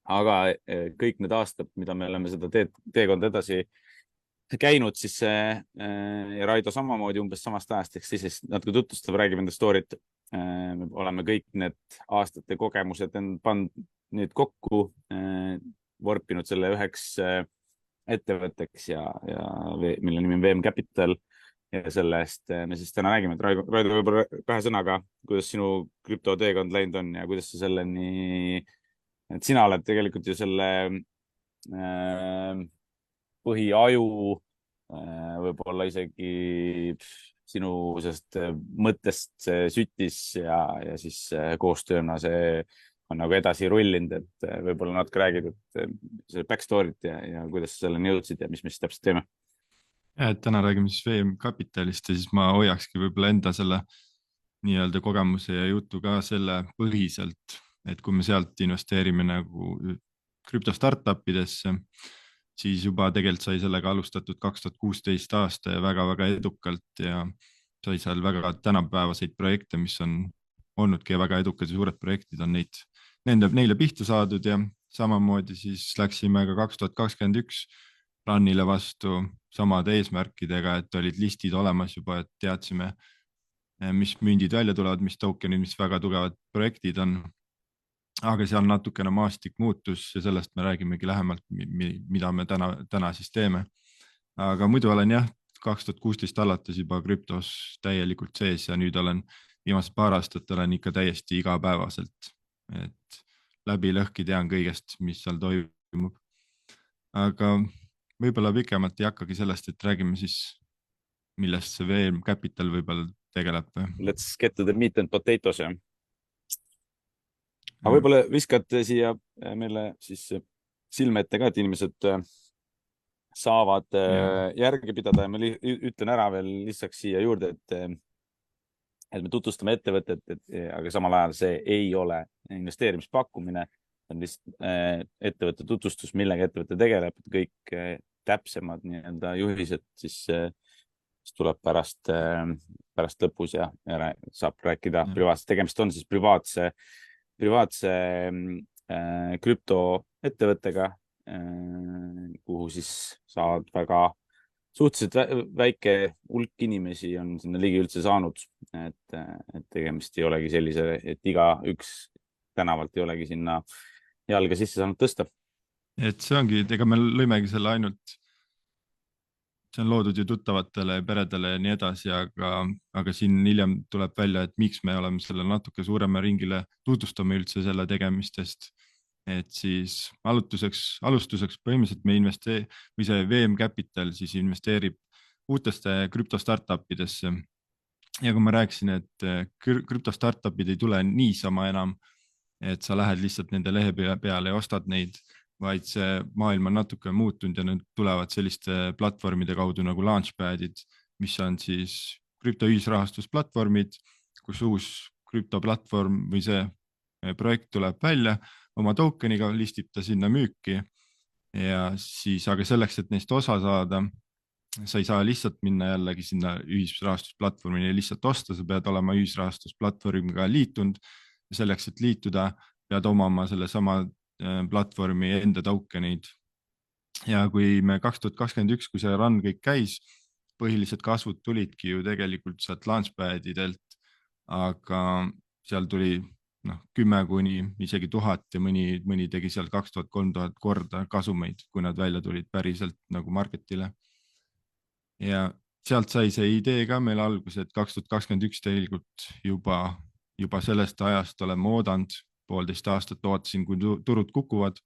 aga kõik need aastad, mida me oleme seda teekonda edasi käinud, siis ja Raido samamoodi umbes samast ajast, ehk siis natuke tutvustab, räägib enda story't. Me oleme kõik need aastate kogemused pannud nüüd kokku, vorpinud selle üheks ettevõtteks mille nimi on VM Capital ja selle eest me siis täna räägime, et Raido võib-olla kahe sõnaga, kuidas sinu krüptoteekond läinud on ja kuidas sa selleni, et sina oled tegelikult ju selle põhiaju, võib-olla isegi sinu sellest mõttest see sütis ja siis koostööna see on nagu edasi rullinud, et võib-olla natuke räägid, et see backstory't ja kuidas sa selleni jõudsid ja mis me siis täpselt teeme. Et täna räägime siis VM Capitalist ja siis ma hoiakski võib-olla enda selle nii-öelda kogemuse ja jutu ka selle põhiselt, et kui me sealt investeerime nagu krüpto startupidesse, siis juba tegelikult sai sellega alustatud 2016 aasta ja väga-väga edukalt ja sai seal väga tänapäevaseid projekte, mis on olnudki väga edukad ja suured projektid on neile pihta saadud ja samamoodi siis läksime ka 2021 runile vastu samade eesmärkidega, et olid listid olemas juba, et teadsime, mis mündid välja tulevad, mis tokenid, mis väga tugevad projektid on. Aga seal natukene maastik muutus ja sellest me räägimegi lähemalt, mida me täna siis teeme. Aga muidu olen jah, 2016 alates juba krüptos täielikult sees ja nüüd olen viimased paar aastat olen ikka täiesti igapäevaselt, et läbi lõhki tean kõigest, mis seal toimub. Aga võib-olla pikemalt ei hakkagi sellest, et räägime siis, millest see VM Capital võib-olla tegeleb. Let's get to the meat and potatoes. Aga võib-olla viskad siia meile siis silme ette ka, et inimesed saavad järgi pidada ja ma ütlen ära veel lihtsalt siia juurde, et me tutvustame ettevõtet, aga samal ajal see ei ole investeerimispakkumine, on lihtsalt ettevõtte tutvustus, millega ettevõte tegeleb, kõik täpsemad nii-öelda juhised siis tuleb pärast lõpus ja saab rääkida privaatselt. Tegemist on siis privaatse krüptoettevõttega, kuhu siis saad väga suhteliselt väike hulk inimesi on sinna ligi üldse saanud, et tegemist ei olegi sellise, et igaüks tänavalt ei olegi sinna jalga sisse saanud tõsta. Et see ongi, ega me lõimegi selle ainult, see on loodud ju tuttavatele peredele ja nii edasi, aga siin hiljem tuleb välja, et miks me oleme selle natuke suurema ringile tutvustame üldse selle tegemistest. Et siis alustuseks põhimõtteliselt või see VM Capital siis investeerib uuteste krüpto startupidesse. Ja kui ma rääkisin, et krüpto startupid ei tule niisama enam, et sa lähed lihtsalt nende lehe peale ja ostad neid, vaid see maailm on natuke muutunud ja need tulevad selliste platvormide kaudu nagu Launchpadid, mis on siis krüptoühisrahastusplatvormid, kus uus krüptoplatvorm või see projekt tuleb välja, oma tokeniga listib ta sinna müüki ja siis, aga selleks, et neist osa saada, sa ei saa lihtsalt minna jällegi sinna ühisrahastusplatvormini ja lihtsalt osta, sa pead olema ühisrahastusplatvormiga liitunud ja selleks, et liituda, pead omama selle sama platvormi enda tokenid. Ja kui me 2021, kui see run kõik käis, põhilised kasvud tulidki ju tegelikult sealt Launchpadidelt, aga seal tuli 10 kuni isegi 1000 ja mõni tegi seal 2000-3000 korda kasumeid, kui nad välja tulid päriselt nagu marketile. Ja sealt sai see idee ka meil alguse, et 2021 tegelikult juba sellest ajast oleme oodanud, 1,5 aastat ootasin, kui turud kukuvad.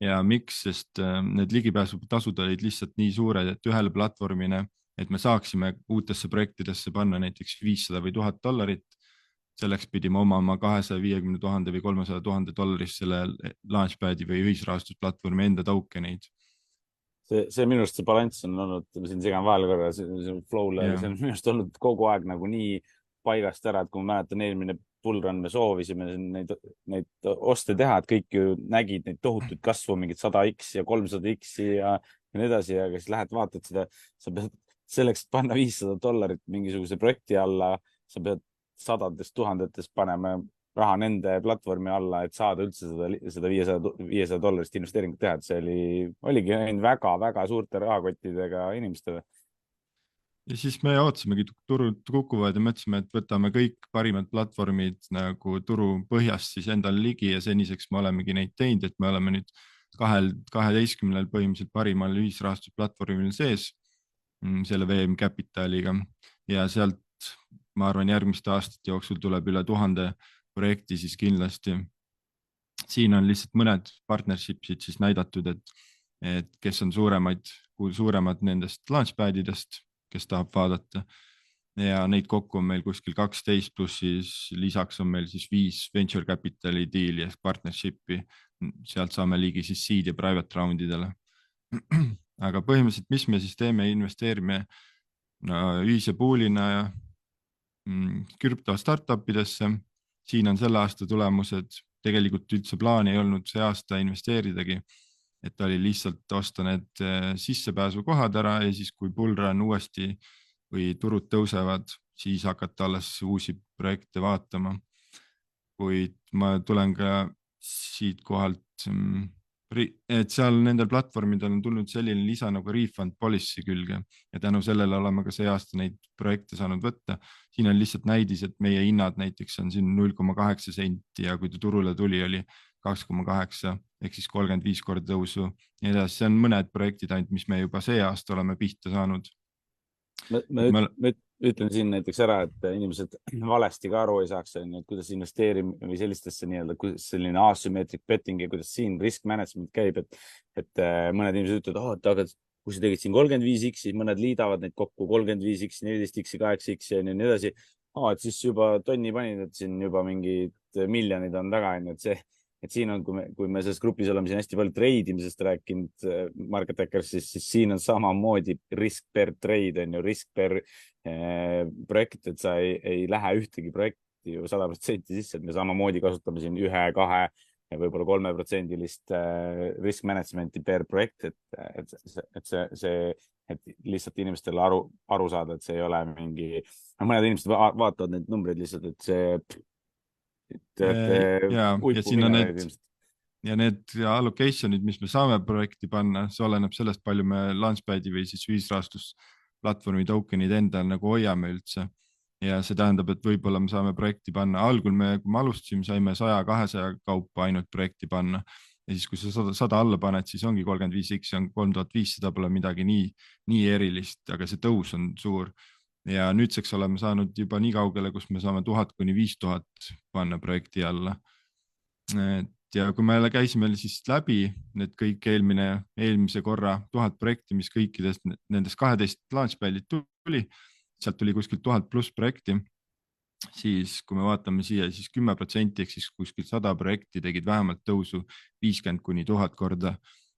Ja miks, sest need ligipääsutasud olid lihtsalt nii suured, et ühele platvormine, et me saaksime uutesse projektidesse panna näiteks $500 või $1000, selleks pidime omama $250,000 või $300,000 selle Launchpadi või ühisrahastusplatvormi enda tokeneid. See minu arust see balanss on olnud, ma siin segan vahel korra, see flow'le, see on minu arust olnud kogu aeg nagu nii paigast ära, et kui ma mäletan eelmine bullrun, me soovisime neid oste teha, et kõik ju nägid neid tohutuid kasvu, mingid 100x ja 300x ja nii edasi, aga siis lähed vaatad seda, sa pead selleks, et panna $500 mingisuguse projekti alla, sa pead sadadest tuhandetest panema raha nende platvormi alla, et saada üldse seda $500 investeeringut teha, et see oligi väga-väga suurte rahakottidega inimestele. Ja siis me ootasimegi turud kukuvad ja mõtlesime, et võtame kõik parimad platvormid nagu turu põhjast siis endale ligi ja seniseks me olemegi neid teinud, et me oleme nüüd 12 põhimõtteliselt parimal ühisrahastusplatvormil sees selle VM Capitaliga ja sealt ma arvan, järgmiste aastate jooksul tuleb üle 1000 projekti siis kindlasti. Siin on lihtsalt mõned partnershipsid siis näidatud, et kes on suuremad nendest launchpadidest, kes tahab vaadata ja neid kokku on meil kuskil 12 pluss siis lisaks on meil siis 5 venture capitali deal'i ehk partnership'i. Sealt saame ligi siis seed ja private roundidele. Aga põhimõtteliselt, mis me siis teeme, investeerime ühise poolina ja krüpto startupidesse. Siin on selle aasta tulemused. Tegelikult üldse plaani ei olnud see aasta investeeridagi, et oli lihtsalt osta need sissepääsukohad ära ja siis kui bullrun uuesti või turud tõusevad, siis hakata alles uusi projekte vaatama. Kuid ma tulen ka siit kohalt, et seal nendel platvormidel on tulnud selline lisa nagu refund policy külge ja tänu sellele oleme ka see aasta neid projekte saanud võtta. Siin on lihtsalt näidis, et meie hinnad näiteks on siin 0,8 senti ja kui ta turule tuli, oli 2,8 ehk siis 35 korda tõusu. Ja edasi, see on mõned projektid ainult, mis me juba see aasta oleme pihta saanud. Ma ütlen siin näiteks ära, et inimesed valesti ka aru ei saaks, et kuidas investeerime või sellistesse nii-öelda, kuidas selline asymmetric betting ja kuidas siin risk management käib, et mõned inimesed ütlevad, aga kui sa tegid siin 35x, siis mõned liidavad neid kokku 35x, 14x, 8x ja nii edasi. Et siis juba tonni panid, et siin juba mingid miljonid on taga, et siin on, kui me selles grupis oleme siin hästi palju treidimisest rääkinud Market Hackers, siis siin on samamoodi risk per trade on ju risk per projekt, et sa ei lähe ühtegi projekti ju 100% sisse, et me samamoodi kasutame siin 1, 2 ja võib-olla 3% risk management'i per projekt, et lihtsalt inimestele aru saada, et see ei ole mingi, mõned inimesed vaatavad neid numbreid lihtsalt, et see ja siin on need allocation'id, mis me saame projekti panna, see oleneb sellest, palju me Launchpadi või siis ühisrahastusplatvormi tokenid endal nagu hoiame üldse. Ja see tähendab, et võib-olla me saame projekti panna. Algul kui me alustasime, saime 100-200 kaupa ainult projekti panna. Ja siis, kui sa 100 alla paned, siis ongi 35x, on 3500, pole midagi nii erilist, aga see tõus on suur. Ja nüüdseks oleme saanud juba nii kaugele, kus me saame 1000 kuni 5000 panna projekti alla. Ja kui me käisime siis läbi need kõik eelmise korra 1000 projekti, mis kõikidest nendest 12 launchpadid tuli, sealt tuli kuskil 1000 pluss projekti, siis kui me vaatame siia, siis 10% ehk siis kuskil 100 projekti tegid vähemalt tõusu 50 kuni 1000 korda.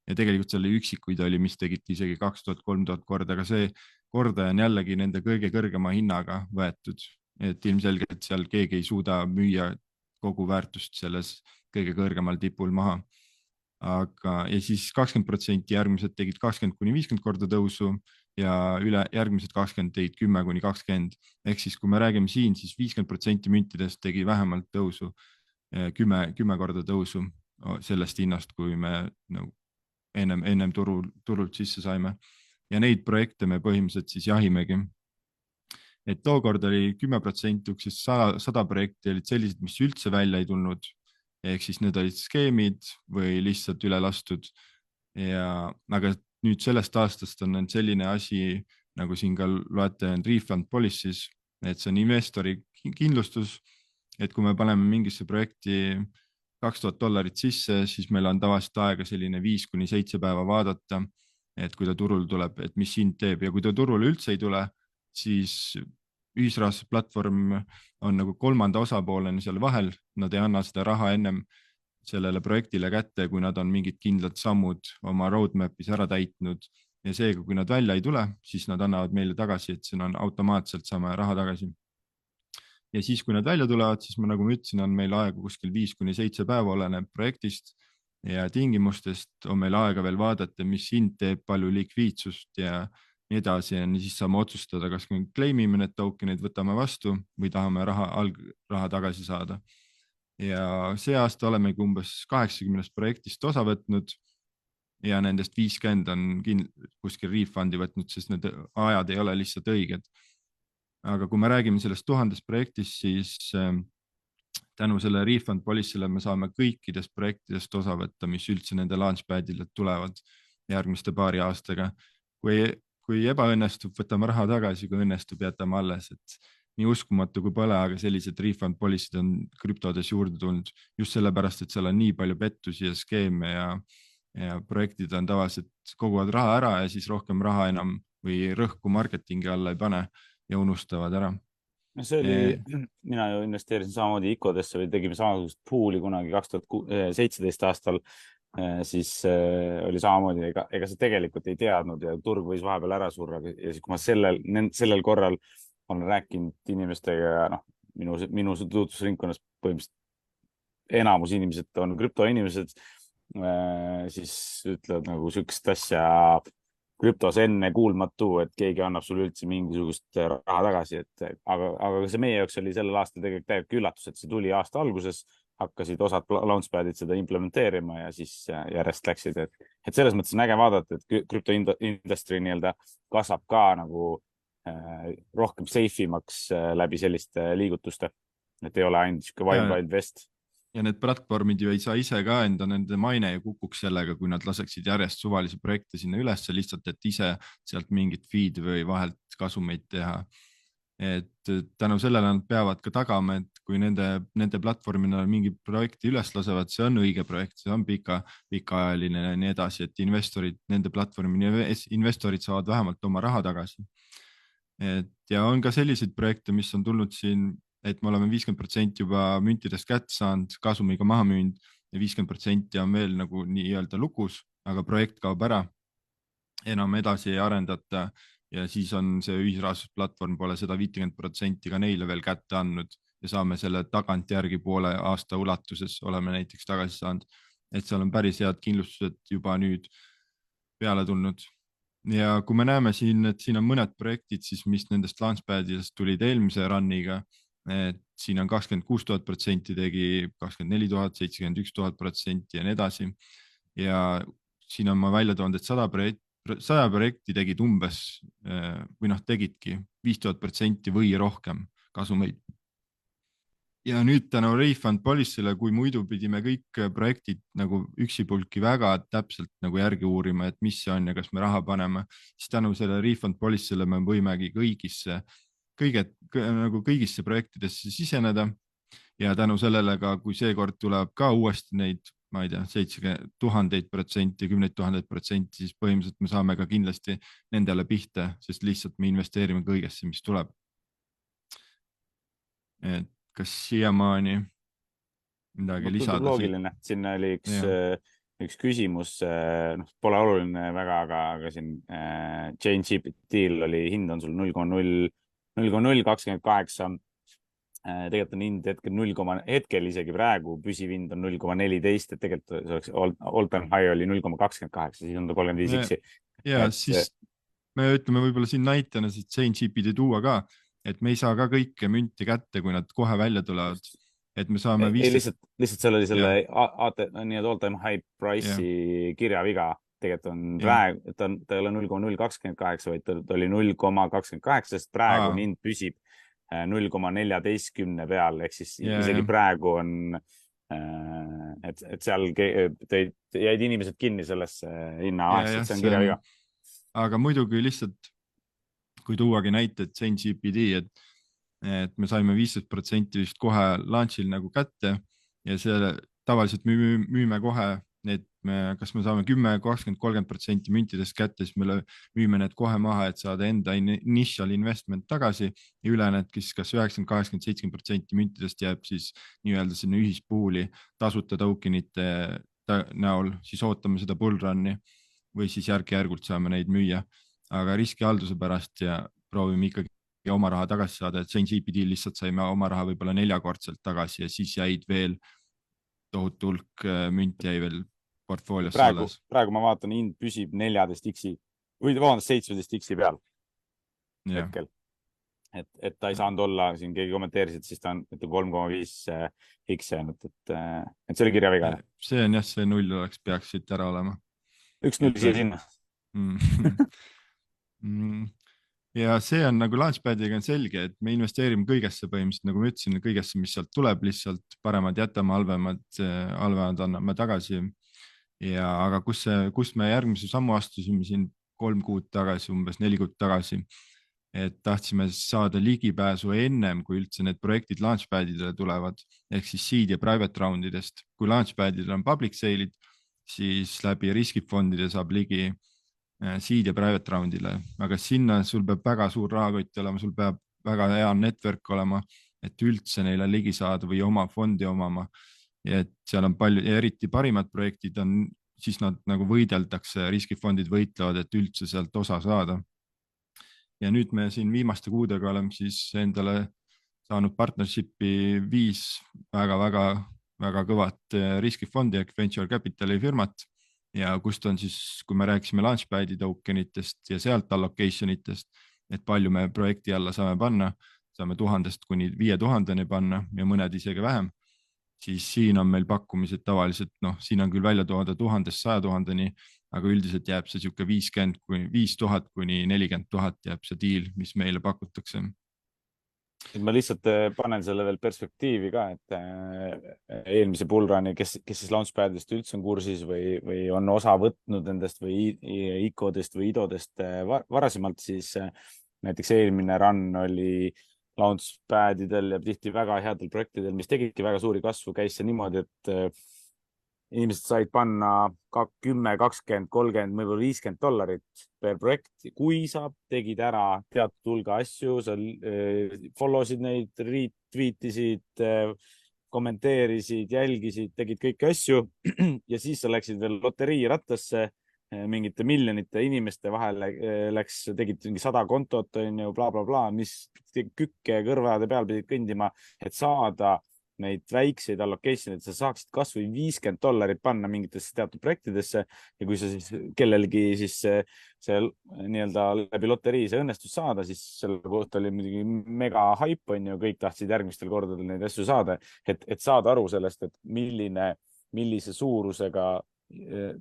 Ja tegelikult selle üksikuid oli, mis tegid isegi 2000-3000 korda, aga see kordaja on jällegi nende kõige kõrgema hinnaga võetud, et ilmselgelt seal keegi ei suuda müüa kogu väärtust selles kõige kõrgemal tipul maha. Ja siis 20% järgmised tegid 20 kuni 50 korda tõusu ja järgmised 20 tegid 10 kuni 20. Ehk siis, kui me räägime siin, siis 50% müntidest tegi vähemalt tõusu, 10 korda tõusu sellest hinnast, kui me ennem turult sisse saime. Ja neid projekte me põhimõtteliselt siis jahimegi. Et tookord oli 10%, siis 100 projekti olid sellised, mis üldse välja ei tulnud. Ehk siis need olid skeemid või lihtsalt üle lastud. Aga nüüd sellest aastast on selline asi, nagu siin ka loete refund policies, et see on investori kindlustus, et kui me paneme mingisse projekti $2000 sisse, siis meil on tavaliselt aega selline 5 kuni 7 päeva vaadata, et kui ta turul tuleb, et mis hind teeb ja kui ta turule üldse ei tule, siis ühisrahastusplatvorm on nagu kolmanda osapoolena seal vahel. Nad ei anna seda raha ennem sellele projektile kätte, kui nad on mingid kindlad sammud oma roadmap'is ära täitnud ja seega, kui nad välja ei tule, siis nad annavad meile tagasi, et siin on automaatselt saame raha tagasi. Ja siis, kui nad välja tulevad, siis nagu ma ütlesin, on meil aega kuskil 5 kuni 7 päeva oleneb projektist ja tingimustest on meil aega veel vaadata, mis hind teeb, palju likviidsust ja nii edasi. Ja siis saame otsustada, kas me claimime need tokenid, võtame vastu või tahame raha tagasi saada. ja see aasta olemegi umbes 80 projektist osa võtnud ja nendest 50 on kuskil refundi võtnud, sest need ajad ei ole lihtsalt õiged. Aga kui me räägime sellest 1000 projektist, siis tänu selle refund policy'le me saame kõikidest projektidest osa võtta, mis üldse nende launchpad'ile tulevad järgmiste paari aastaga. Kui ebaõnnestub, võtame raha tagasi, kui õnnestub, jätame alles, et nii uskumatu kui pole, aga sellised refund policy'd on krüptodes juurde tulnud just sellepärast, et seal on nii palju pettusi ja skeeme ja projektid on tavaliselt koguvad raha ära ja siis rohkem raha enam või rõhku marketingi alla ei pane ja unustavad ära. See oli, mina ju investeerisin samamoodi ICO-desse või tegime samasugust pool'i kunagi 2017 aastal, siis oli samamoodi, ega sa tegelikult ei teadnud ja turg võis vahepeal ära surra ja siis, kui ma sellel korral olen rääkinud inimestega ja minu tutvusringkonnas põhimõtteliselt enamus inimesed on krüptoinimesed, siis ütlevad nagu sükest asja krüptos enne kuulmatu, et keegi annab sulle üldse mingisugust raha tagasi, aga see meie jaoks oli sellel aastal tegelikult täielikult üllatus, et see tuli aasta alguses, hakkasid osad launchpad'id seda implementeerima ja siis järjest läksid, et selles mõttes on äge vaadata, et krüptoindustry nii-öelda kasvab ka nagu rohkem safe imaks läbi selliste liigutuste, et ei ole ainult siuke wild west. Ja need platvormid ju ei saa ise ka enda nende maine ja kukuks sellega, kui nad laseksid järjest suvalisi projekte sinna üles, lihtsalt, et ise sealt mingit feed või vahelt kasumeid teha. Et tänu sellele nad peavad ka tagama, et kui nende platvormina mingi projekti üles lasevad, see on õige projekt, see on pikaajaline ja nii edasi, et investorid, nende platvormi investorid saavad vähemalt oma raha tagasi. Ja on ka selliseid projekte, mis on tulnud siin, et me oleme 50% juba müntidest kätte saanud, kasumiga maha müünud ja 50% on veel nagu nii-öelda lukus, aga projekt kaob ära, enam edasi ei arendata ja siis on see ühisrahastusplatvorm pole seda 50% ka neile veel kätte andnud ja saame selle tagantjärgi poole aasta ulatuses oleme näiteks tagasi saanud, et seal on päris head kindlustused juba nüüd peale tulnud. Ja kui me näeme siin, et siin on mõned projektid, siis mis nendest launchpad'idest tulid eelmise run'iga, et siin on 26,000% tegi, 24,000, 71,000% ja nii edasi. Ja siin on ma välja toonud, et 100 projekti tegid umbes või tegidki 5,000% või rohkem kasumeid. Ja nüüd tänu refund policy'le, kui muidu pidime kõik projektid nagu üksipulki väga täpselt nagu järgi uurima, et mis see on ja kas me raha paneme, siis tänu selle refund policy'le me võimegi kõigisse projektidesse siseneda ja tänu sellele ka, kui seekord tuleb ka uuesti neid, ma ei tea, 70,000%, 10,000%, siis põhimõtteliselt me saame ka kindlasti nendele pihta, sest lihtsalt me investeerime kõigesse, mis tuleb. Et kas siiamaani midagi lisada? Loogiline, sinna oli üks küsimus, pole oluline väga, aga siin ChainGPT-l oli hind on sul 0,028, tegelikult on hind hetkel isegi praegu püsiv hind on 0,14, et tegelikult see oleks all-time high oli 0,28, siis on ta 35x. Ja siis me ütleme võib-olla siin näitena siis ChainGPT tuua ka, et me ei saa ka kõike münti kätte, kui nad kohe välja tulevad, et me saame 15... Lihtsalt seal oli selle all-time high price'i kirjaviga, tegelikult on praegu, ta ei ole 0,028, vaid ta oli 0,28, sest praegu hind püsib 0,14 peal, ehk siis isegi praegu on, et seal jäid inimesed kinni sellesse hinna aastat, see on kirjaviga. Aga muidugi lihtsalt kui tuuagi näited ChainGPT, et me saime 15% vist kohe launch'il nagu kätte ja see tavaliselt müüme kohe, et kas me saame 10, 20, 30% müntidest kätte, siis me müüme need kohe maha, et saada enda initial investment tagasi ja ülejäänud, kas 90, 80, 70% müntidest jääb siis nii-öelda sinna ühispooli tasuta tokenite näol, siis ootame seda bullrun'i või siis järk-järgult saame neid müüa. Aga riskihalduse pärast ja proovime ikkagi oma raha tagasi saada, et ChainGPT lihtsalt saime oma raha võib-olla 4-kordselt tagasi ja siis jäid veel tohutu hulk münti jäi veel portfoolios alles. Praegu ma vaatan, hind püsib 14x või 17x peal hetkel. et ta ei saanud olla, siin keegi kommenteeris, et siis ta on 3,5 X jäänud, et see oli kirjaviga. see on jah, see 0 peaks siit ära olema. 1-0 siia-sinna. Ja see on nagu Launchpadiga on selge, et me investeerime kõigesse põhimõtteliselt, nagu ma ütlesin, kõigesse, mis sealt tuleb, lihtsalt paremad jätame, halvemad anname tagasi. Aga kus me järgmise sammu astusime siin 3 kuud tagasi, umbes 4 kuud tagasi, et tahtsime saada ligipääsu ennem, kui üldse need projektid Launchpadidele tulevad, ehk siis seed ja private roundidest. Kui Launchpadidel on public sale'id, siis läbi riskifondide saab ligi seed ja private roundile, aga sinna sul peab väga suur rahakott olema, sul peab väga hea network olema, et üldse neile ligi saada või oma fondi omama. Ja et seal on palju, ja eriti parimad projektid on, siis nad nagu võideldakse, riskifondid võitlevad, et üldse sealt osa saada. Ja nüüd me siin viimaste kuudega oleme siis endale saanud partnershipi 5 väga kõvat riskifondi ehk venture capitali firmat. Ja kust on siis, kui me rääkisime Launchpadi tokenitest ja sealt allocation itest, et palju me projekti alla saame panna, saame 1000 kuni 5000 panna ja mõned isegi vähem, siis siin on meil pakkumised tavaliselt, siin on küll välja toodud 1000-100 000-ni, aga üldiselt jääb see siuke 5000 kuni 40 000 jääb see deal, mis meile pakutakse. Ma lihtsalt panen selle veel perspektiivi ka, et eelmise bullrun'i, kes siis Launchpadist üldse on kursis või on osa võtnud nendest või ICO-dest või IDO-dest varasemalt, siis näiteks eelmine run oli Launchpadidel ja tihti väga headel projektidel, mis tegidki väga suuri kasvu, käis see niimoodi, et inimesed said panna 10, 20, 30, võib-olla $50 per projekt. Kui sa tegid ära teatud hulga asju, sa followsid neid, retweetisid, kommenteerisid, jälgisid, tegid kõiki asju ja siis sa läksid veel loteriirattasse mingite miljonite inimeste vahele, tegid mingi 100 kontot, bla, mis kükke kõrvade peal pidid kõndima, et saada neid väikseid allocation, et sa saaksid kas või $50 panna mingitesse teatud projektidesse ja kui sa siis kellelgi siis see nii-öelda läbi loterii see õnnestus saada, siis selle kohta oli muidugi mega hype, kõik tahtsid järgmistel kordadel neid asju saada, et saada aru sellest, et millise suurusega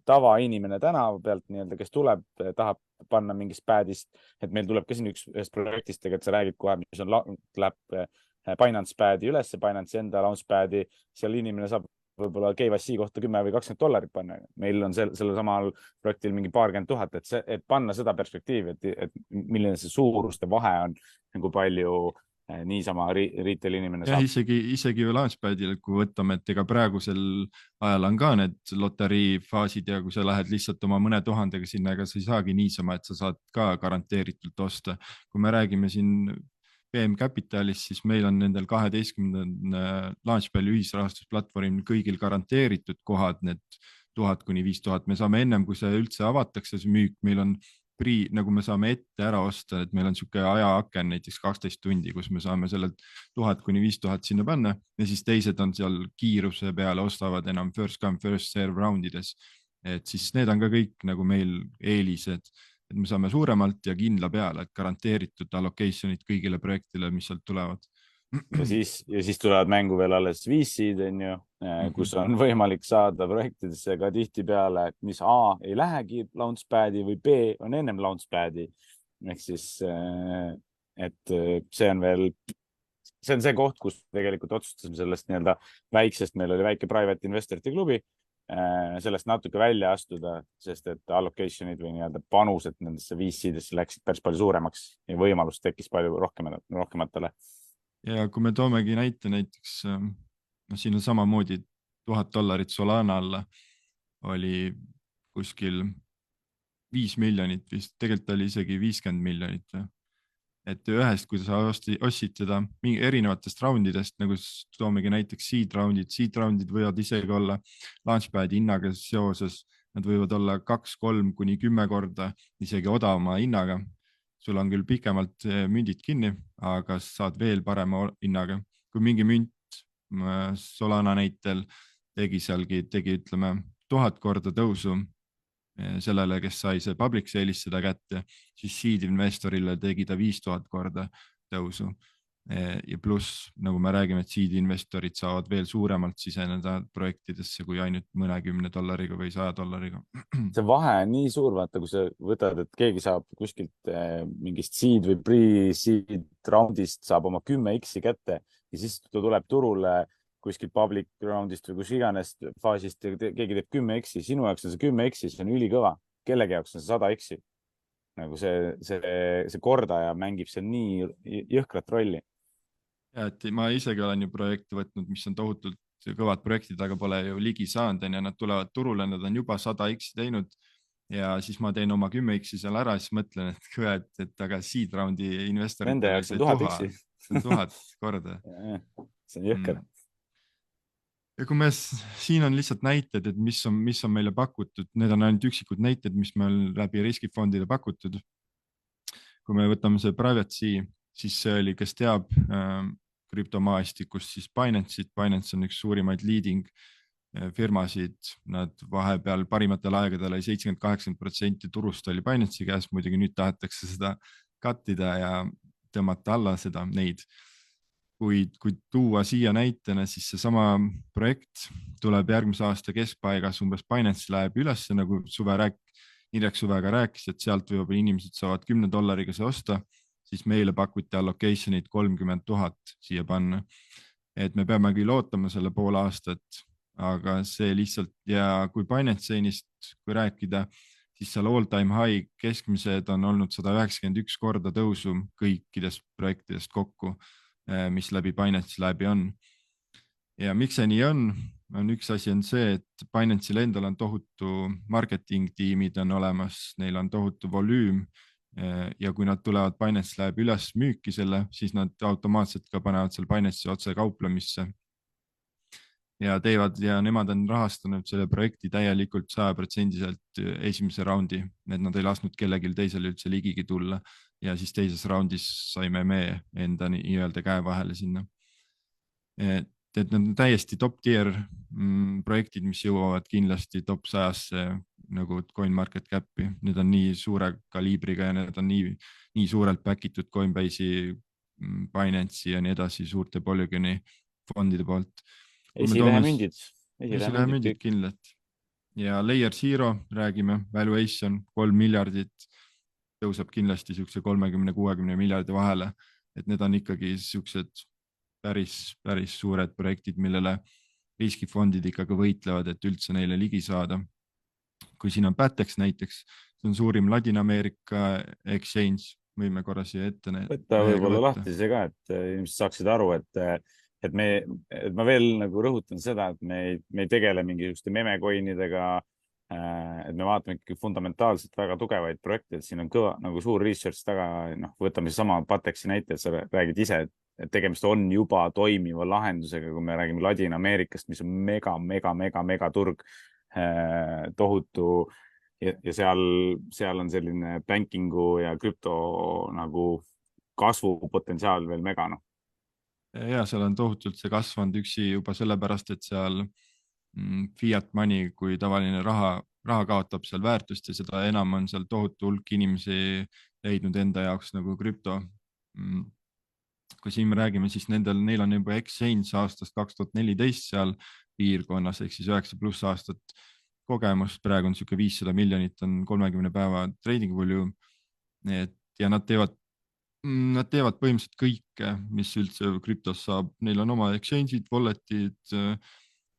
tavainimene tänava pealt nii-öelda, kes tuleb, tahab panna mingist padist, et meil tuleb ka siin ühest projektist, et sa räägid kohe, mis läheb Binance padi üles, Binance enda Launchpadi, seal inimene saab võib-olla KYC kohta $10 või $20 panna. Meil on selle samal projektil mingi paarkümmend tuhat, et panna seda perspektiivi, et milline see suuruste vahe on, kui palju niisama retail inimene saab. Isegi Launchpadil, kui võtame, et ega praegusel ajal on ka need loterii faasid ja kui sa lähed lihtsalt oma mõne tuhandega sinna, ega sa ei saagi niisama, et sa saad ka garanteeritult osta. Kui me räägime siin PM Capitalist, siis meil on nendel 12 Launchpadi ühisrahastusplatvormil kõigil garanteeritud kohad, need 1000 kuni 5000. Me saame ennem, kui see üldse avatakse, see müük, meil on nagu me saame ette ära osta, et meil on siuke ajaaken näiteks 12 tundi, kus me saame selle 1000 kuni 5000 sinna panna ja siis teised on seal kiiruse peale, ostavad enam first come first serve roundides. Et siis need on ka kõik nagu meil eelised, et me saame suuremalt ja kindla peale, et garanteeritud allocation'id kõigile projektile, mis sealt tulevad. Ja siis tulevad mängu veel alles VC-d, kus on võimalik saada projektidesse ka tihti peale, et mis A ei lähegi Launchpadi või B on ennem Launchpadi. Ehk siis, et see on see koht, kus tegelikult otsustasime sellest nii-öelda väiksest, meil oli väike private investorite klubi, sellest natuke välja astuda, sest et allocation'id või nii-öelda panused nendesse VC-desse läksid päris palju suuremaks ja võimalus tekkis palju rohkematele. Ja kui me toomegi näiteks, siin on samamoodi $1000 Solana alla oli kuskil 5 miljonit, vist tegelikult oli isegi 50 miljonit. Et ühest, kui sa ostsid seda erinevatest roundidest, nagu toomegi näiteks seed roundid võivad isegi olla Launchpadi hinnaga seoses, nad võivad olla 2-3 kuni 10 korda isegi odavama hinnaga. Sul on küll pikemalt mündid kinni, aga saad veel parema hinnaga. Kui mingi münt Solana näitel tegi ütleme 1000 korda tõusu sellele, kes sai see public sale'is seda kätte, siis seed investorile tegi ta 5000 korda. tõusu. Ja pluss, nagu me räägime, et seed investorid saavad veel suuremalt siseneda projektidesse kui ainult mõnekümne dollariga või $100. see vahe on nii suur, vaata, kui sa võtad, et keegi saab kuskilt mingist seed või pre-seed roundist saab oma 10x kätte ja siis ta tuleb turule kuskilt public roundist või kus iganes faasist ja keegi teeb 10x, sinu jaoks on see 10x, see on ülikõva, kellegi jaoks on see 100x. Nagu see kordaja mängib seal nii jõhkrat rolli. Ja, et ma isegi olen ju projekte võtnud, mis on tohutult kõvad projektid, aga pole ju ligi saanud ja nad tulevad turule, nad on juba 100x teinud ja siis ma teen oma 10x seal ära ja siis mõtlen, et aga seed roundi investorid. Nende jaoks on 1000x. See on 1000 korda. See on jõhker. Ja kui me siin on lihtsalt näited, et mis on meile pakutud, need on ainult üksikud näited, mis meil läbi riskifondide pakutud. Kui me võtame see private sea, siis see oli, kes teab krüptomaastikust, siis Binance'it. Binance on üks suurimaid leading firmasid. Nad vahepeal parimatel aegadel oli 70-80% turust oli Binance'i käes. Muidugi nüüd tahetakse seda kattida ja tõmmata alla neid. Kui tuua siia näitena, siis see sama projekt tuleb järgmise aasta keskpaigas, umbes Binance läheb üles, nagu Indrek Suvega rääkis, et sealt võib inimesed saavad $10 see osta, siis meile pakuti allocation'id 30 000 siia panna. Et me peame küll ootama selle pool aastat, aga see lihtsalt ja kui Binance'ist kui rääkida, siis seal all time high keskmised on olnud 191 korda tõusu kõikidest projektidest kokku, mis läbi Binance läbi on. Ja miks see nii on? Üks asi on see, et Binance'il endal on tohutu marketing tiimid on olemas, neil on tohutu volüüm ja kui nad tulevad Binance läheb üles müüki selle, siis nad automaatselt ka panevad seal Binance'i otse kauplemisse ja nemad on rahastanud selle projekti täielikult 100% esimese raundi, et nad ei lasknud kellelgi teisel üldse ligigi tulla ja siis teises raundis saime me enda nii-öelda käe vahele sinna. Et need on täiesti top tier projektid, mis jõuavad kindlasti top 100-sse nagu CoinMarketCapi. Need on nii suure kaliibriga ja need on nii suurelt backitud Coinbase'i, Binance'i ja nii edasi suurte Polygoni fondide poolt. Esilehemündid kindlalt. Ja Layer Zero räägime, valuation 3 miljardit tõuseb kindlasti siukse 30-60 miljardi vahele. Et need on ikkagi siuksed päris suured projektid, millele riskifondid ikkagi võitlevad, et üldse neile ligi saada. Kui siin on Batex näiteks, see on suurim Ladina-Ameerika exchange, võime korra siia ette. Võtta võib-olla lahti see ka, et inimesed saaksid aru, et ma veel nagu rõhutan seda, et me ei tegele mingisuguste memecoinidega, et me vaatame ikkagi fundamentaalselt väga tugevaid projekte, et siin on kõva nagu suur research taga, võtame sama Batexi näite, et sa räägid ise, et tegemist on juba toimiva lahendusega, kui me räägime Ladina-Ameerikast, mis on mega turg, tohutu ja seal on selline bankingu ja krüpto nagu kasvupotentsiaal veel mega. Ja seal on tohutult see kasvanud üksi juba sellepärast, et seal fiat money, kui tavaline raha kaotab seal väärtust ja seda enam on seal tohutu hulk inimesi leidnud enda jaoks nagu krüpto. Kui siin me räägime, siis neil on juba exchange aastast 2014 seal piirkonnas, ehk siis 9+ aastat kogemust. Praegu on siuke 500 miljonit on 30 päeva trading volume. Ja nad teevad põhimõtteliselt kõike, mis üldse krüptos saab. Neil on oma exchange'id, wallet'id,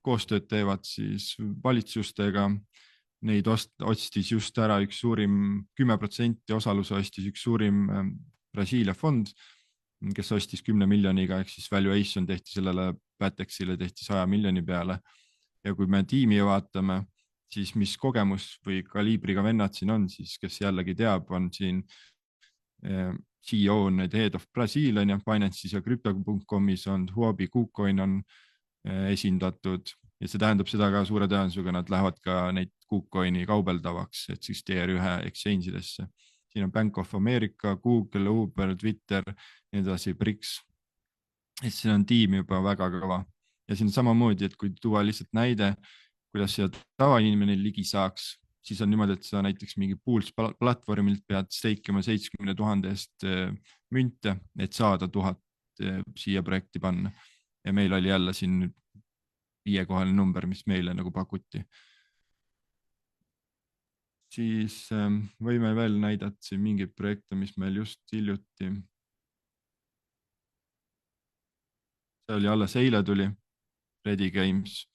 koostööd teevad siis valitsustega. Neid ostis just ära üks suurim 10% osaluse ostis üks suurim Brasiilia fond, kes ostis 10 miljoniga, ehk siis valuation tehti sellele Batexile tehti 100 miljoni peale. Ja kui me tiimi vaatame, siis mis kogemus või kaliibriga vennad siin on, siis kes jällegi teab, on siin CEO on head of Brazil, Binance'is ja Crypto.comis on Huobi KuCoin on esindatud ja see tähendab seda ka suure tõenäosusega nad lähevad ka neid KuCoini kaubeldavaks, et siis TR1 exchange idesse. Siin on Bank of America, Google, Uber, Twitter, nii edasi, BRICS. Et siin on tiim juba väga kõva. Ja siin on samamoodi, et kui tuua lihtsalt näide, kuidas siia tavainimene ligi saaks, siis on niimoodi, et sa näiteks mingi Pools platvormilt pead steikima 70 000 eest münte, et saada 1000 siia projekti panna. Ja meil oli jälle siin 5-kohaline number, mis meile nagu pakuti. Siis võime veel näidata siin mingeid projekte, mis meil just hiljuti. See oli alles eile tuli, Ready Games.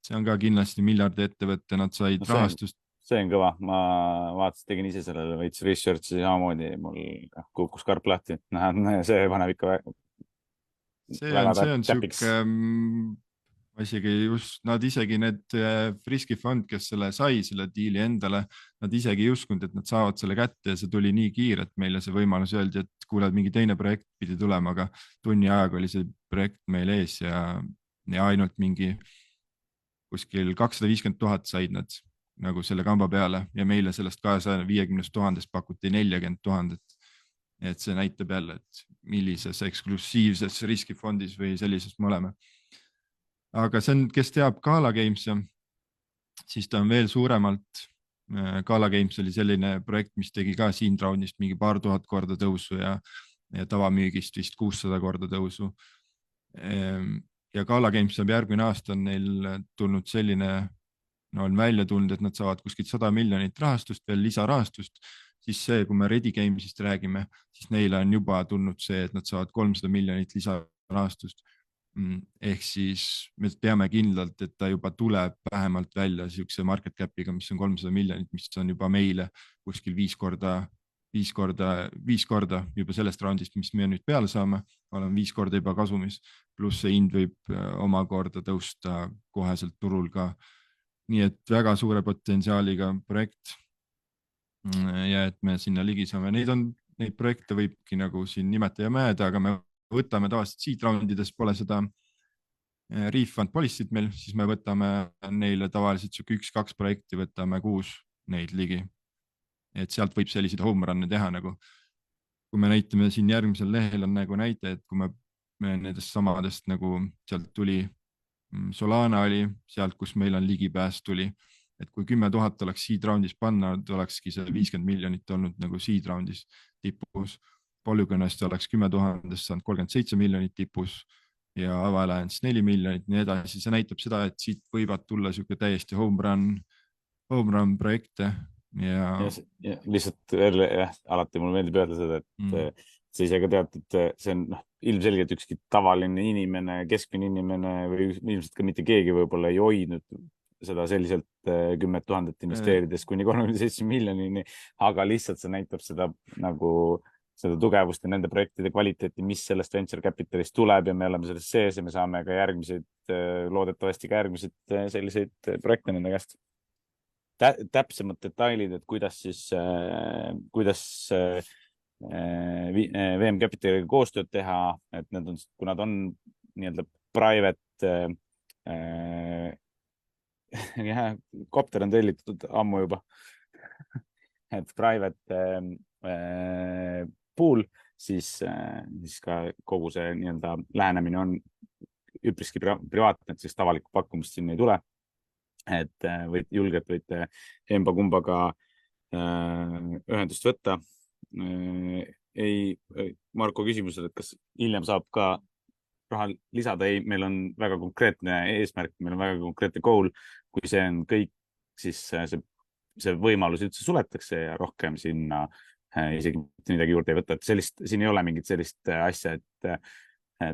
See on ka kindlasti miljardi ettevõtte, nad said rahastust. See on kõva, ma vaatasin, tegin ise sellele veits research'i samamoodi, mul kukkus karp lahti, see paneb ikka see on siuke, nad isegi need Friski fond, kes selle sai, selle diili endale, nad isegi ei uskunud, et nad saavad selle kätte ja see tuli nii kiire, et meile see võimalus öeldi, et kuule, mingi teine projekt pidi tulema, aga tunni ajaga oli see projekt meil ees ja ainult mingi kuskil 250 000 said nad nagu selle kamba peale ja meile sellest 250 000 pakuti 40 000. Et see näitab jälle, et millises eksklusiivses riskifondis või sellises me oleme. Aga see on, kes teab Gala Games, siis ta on veel suuremalt. Gala Games oli selline projekt, mis tegi ka siin roundist mingi paar tuhat korda tõusu ja tavamüügist vist 600 korda tõusu. Ja Gala Games saab järgmine aasta on neil tulnud selline, on välja tulnud, et nad saavad kuskilt 100 miljonit rahastust, veel lisarahastust. Siis see, kui me Ready Gamesist räägime, siis neile on juba tulnud see, et nad saavad 300 miljonit lisarahastust. Ehk siis me teame kindlalt, et ta juba tuleb vähemalt välja siukse market cap'iga, mis on 300 miljonit, mis on juba meile kuskil 5 korda juba sellest roundist, mis me nüüd peale saame, oleme 5 korda juba kasumis, pluss see hind võib omakorda tõusta koheselt turul ka. Nii et väga suure potentsiaaliga projekt ja et me sinna ligi saame. Neid projekte võibki nagu siin nimeta ja mäeda, aga me võtame tavaliselt seed roundides, pole seda refund policy't meil, siis me võtame neile tavaliselt 1-2 projekti, võtame 6 neid ligi. Et sealt võib selliseid home run'e teha nagu. Kui me näitame siin järgmisel lehel on nagu näite, et kui me nendest samadest nagu sealt tuli Solana oli sealt, kus meil on ligipääs tuli. Et kui 10 000 oleks seed roundis panna, olekski see 50 miljonit olnud nagu seed roundis tipus. Polygonist oleks 10 000 saanud 37 miljonit tipus ja Avalanche 4 miljonit, nii edasi. See näitab seda, et siit võivad tulla siuke täiesti home run projekte. Ja lihtsalt alati mulle meeldib öelda seda, et sa ise ka tead, et see on ilmselgelt ükski tavaline inimene, keskmine inimene või ilmselt ka mitte keegi võib-olla ei hoidnud seda selliselt 10 000 investeerides kuni 37 miljonini, aga lihtsalt see näitab seda nagu seda tugevust ja nende projektide kvaliteeti, mis sellest venture capitalist tuleb ja me oleme selles sees ja me saame ka loodetavasti ka järgmised selliseid projekte nende käest. Täpsemad detailid, et kuidas VM Capitaliga koostööd teha, et kui nad on nii-öelda private kopter on tellitud ammu juba, et private pool, siis ka kogu see nii-öelda lähenemine on üpriski privaatne, et sellist avalikku pakkumist siin ei tule. Et julgelt võite emba-kumbaga ühendust võtta. Marko küsimusel, et kas hiljem saab ka raha lisada, meil on väga konkreetne eesmärk, meil on väga konkreetne goal, kui see on kõik, siis see võimalus üldse suletakse ja rohkem sinna isegi midagi juurde ei võtta, et siin ei ole mingit sellist asja, et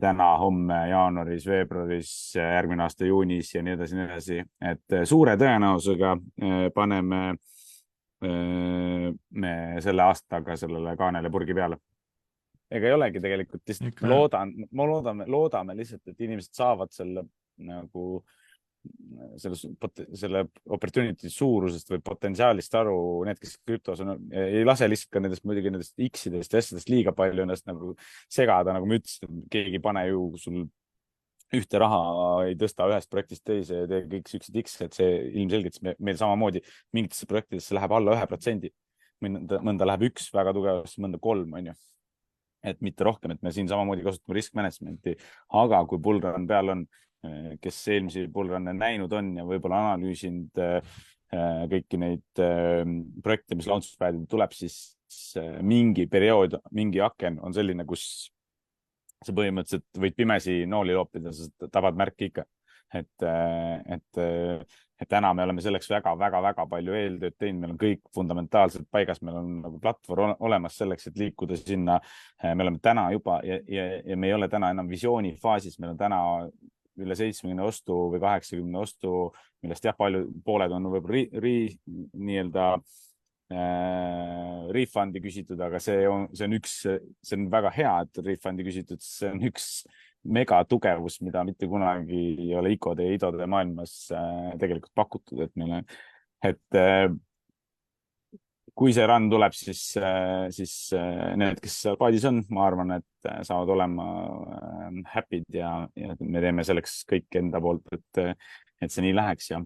täna, homme, jaanuaris, veebruaris, järgmine aasta juunis ja nii edasi, et suure tõenäosusega paneme me selle aastaga sellele kaanele purgi peale. Ega ei olegi tegelikult, loodame lihtsalt, et inimesed saavad selle opportunity suurusest või potentsiaalist aru, need, kes krüptos on, ei lase lihtsalt ka nendest X-idest ja asjadest liiga palju ennast nagu segada, nagu ma ütlesin, et keegi pane ju sul ühte raha ei tõsta ühest projektist teise ja tee kõik süksed X, et see ilmselgelt meil samamoodi mingitesse projektidesse läheb alla 1%. Mõnda läheb 1 väga tugevasti, mõnda 3, on ju. Et mitte rohkem, et me siin samamoodi kasutame risk management'i, aga kui bullrun peal on, kes eelmisi bullrun'e näinud on ja võib-olla analüüsinud kõiki neid projekte, mis Launchpadil tuleb, siis mingi periood, mingi aken on selline, kus sa põhimõtteliselt võid pimesi nooli loopida, sa tabad märki ikka. Et täna me oleme selleks väga palju eeltööd teinud, meil on kõik fundamentaalselt paigas, meil on nagu platvorm olemas selleks, et liikuda sinna. Me oleme täna juba ja me ei ole täna enam visiooni faasis, meil on täna üle 70 ostu või 80 ostu, millest jah, pooled on võib-olla nii-öelda refundi küsitud, aga see on väga hea, et refundi küsitud, see on üks mega tugevus, mida mitte kunagi ei ole ICO-de ja IDO-de maailmas tegelikult pakutud, et kui see run tuleb, siis need, kes seal paadis on, ma arvan, et saavad olema happy'd ja me teeme selleks kõik enda poolt, et see nii läheks ja